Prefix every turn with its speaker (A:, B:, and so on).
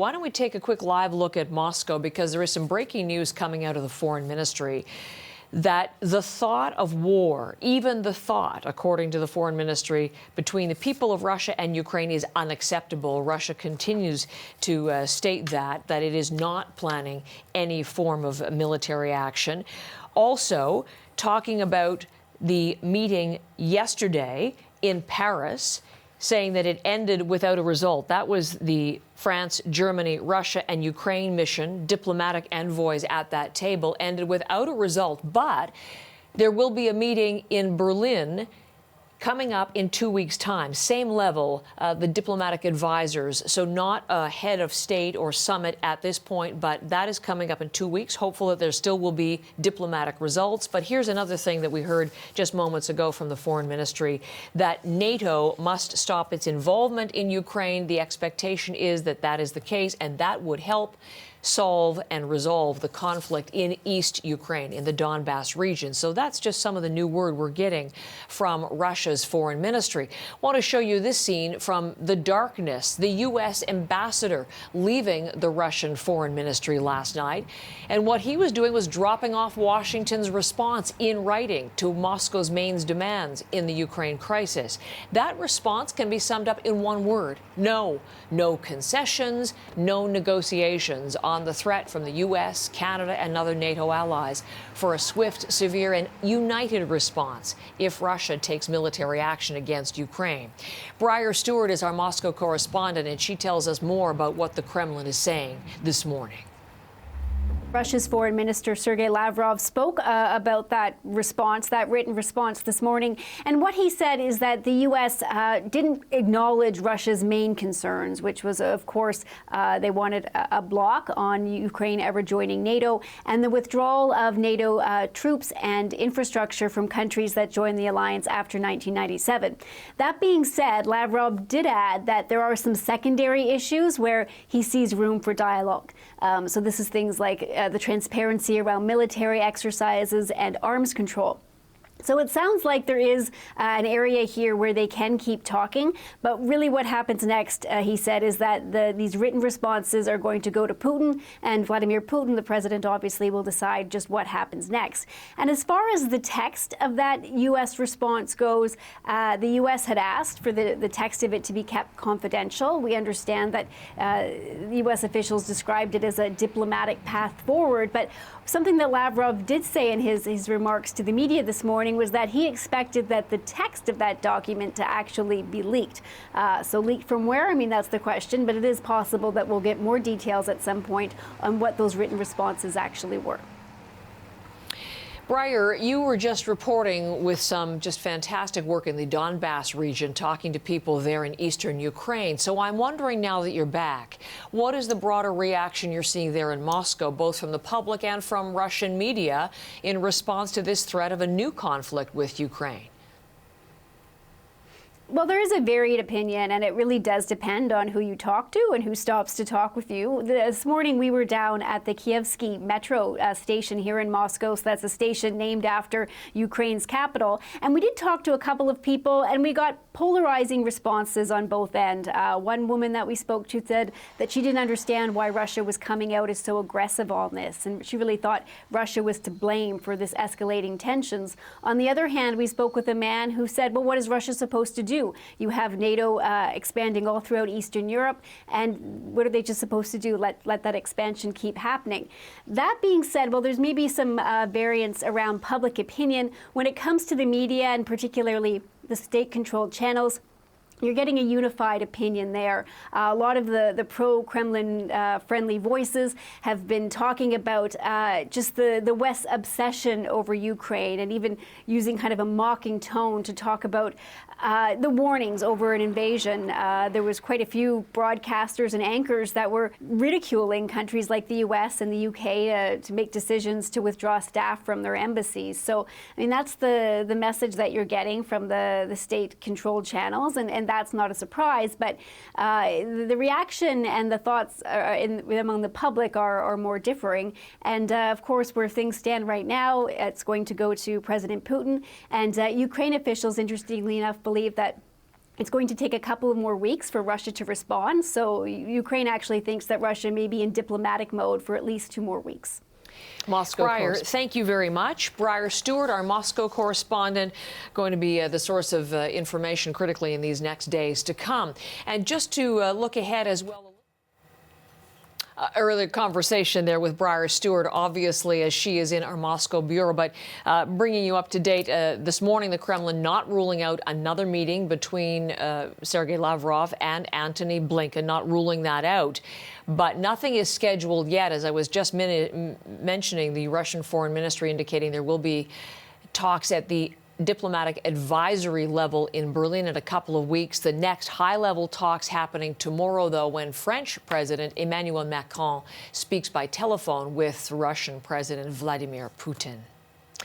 A: Why don't we take a quick live look at Moscow, because there is some breaking news coming out of the Foreign Ministry that the thought of war, even the thought, according to the Foreign Ministry, between the people of Russia and Ukraine is unacceptable. Russia continues to state that it is not planning any form of military action. Also, talking about the meeting yesterday in Paris, saying that it ended without a result. That was the France, Germany, Russia, and Ukraine mission. Diplomatic envoys at that table ended without a result. But there will be a meeting in Berlin coming up in 2 weeks' time. Same level, the diplomatic advisors. So not a head of state or summit at this point, but that is coming up in 2 weeks. Hopeful that there still will be diplomatic results. But here's another thing that we heard just moments ago from the Foreign Ministry, that NATO must stop its involvement in Ukraine. The expectation is that that is the case, and that would help solve and resolve the conflict in East Ukraine, in the Donbass region. So that's just some of the new word we're getting from Russia's foreign ministry. I want to show you this scene from the darkness. The U.S. ambassador leaving the Russian foreign ministry last night. And what he was doing was dropping off Washington's response in writing to Moscow's main demands in the Ukraine crisis. That response can be summed up in one word: no. No concessions, no negotiations on the threat from the U.S., Canada, and other NATO allies for a swift, severe, and united response if Russia takes military action against Ukraine. Briar Stewart is our Moscow correspondent, and she tells us more about what the Kremlin is saying this morning.
B: Russia's Foreign Minister Sergei Lavrov spoke about that response, that written response this morning. And what he said is that the U.S. Didn't acknowledge Russia's main concerns, which was, of course, they wanted a block on Ukraine ever joining NATO and the withdrawal of NATO troops and infrastructure from countries that joined the alliance after 1997. That being said, Lavrov did add that there are some secondary issues where he sees room for dialogue. So this is things like the transparency around military exercises and arms control. So it sounds like there is an area here where they can keep talking, but really what happens next, he said, is that these written responses are going to go to Putin, and Vladimir Putin, the president, obviously will decide just what happens next. And as far as the text of that U.S. response goes, the U.S. had asked for the text of it to be kept confidential. We understand that U.S. officials described it as a diplomatic path forward, but something that Lavrov did say in his remarks to the media this morning was that he expected that the text of that document to actually be leaked. So leaked from where? I mean, that's the question, but it is possible that we'll get more details at some point on what those written responses actually were.
A: Briar, you were just reporting with some just fantastic work in the Donbass region, talking to people there in eastern Ukraine. So I'm wondering, now that you're back, what is the broader reaction you're seeing there in Moscow, both from the public and from Russian media, in response to this threat of a new conflict with Ukraine?
B: Well, there is a varied opinion, and it really does depend on who you talk to and who stops to talk with you. This morning, we were down at the Kievsky metro station here in Moscow. So that's a station named after Ukraine's capital. And we did talk to a couple of people, and we got polarizing responses on both ends. One woman that we spoke to said that she didn't understand why Russia was coming out as so aggressive on this, and she really thought Russia was to blame for this escalating tensions. On the other hand, we spoke with a man who said, well, what is Russia supposed to do? You have NATO expanding all throughout Eastern Europe, and what are they just supposed to do? Let that expansion keep happening. That being said, well, there's maybe some variance around public opinion when it comes to the media, and particularly the state-controlled channels. You're getting a unified opinion there. A lot of the pro-Kremlin friendly voices have been talking about just the West's obsession over Ukraine, and even using kind of a mocking tone to talk about the warnings over an invasion. There was quite a few broadcasters and anchors that were ridiculing countries like the U.S. and the U.K. To make decisions to withdraw staff from their embassies. So, I mean, that's the message that you're getting from the state-controlled channels, and that's not a surprise. But the reaction and the thoughts among the public are more differing. And of course, where things stand right now, it's going to go to President Putin. And Ukraine officials, interestingly enough, believe that It's going to take a couple of more weeks for Russia to respond. So Ukraine actually thinks that Russia may be in diplomatic mode for at least 2 more weeks.
A: Moscow. Briar, thank you very much. Briar Stewart, our Moscow correspondent, going to be the source of information critically in these next days to come. And just to look ahead as well. Earlier conversation there with Briar Stewart, obviously, as she is in our Moscow bureau, but bringing you up to date this morning, the Kremlin not ruling out another meeting between Sergei Lavrov and Antony Blinken, not ruling that out. But nothing is scheduled yet. As I was just mentioning, the Russian Foreign Ministry indicating there will be talks at the diplomatic advisory level in Berlin in a couple of weeks. The next high-level talks happening tomorrow, though, when French President Emmanuel Macron speaks by telephone with Russian President Vladimir Putin.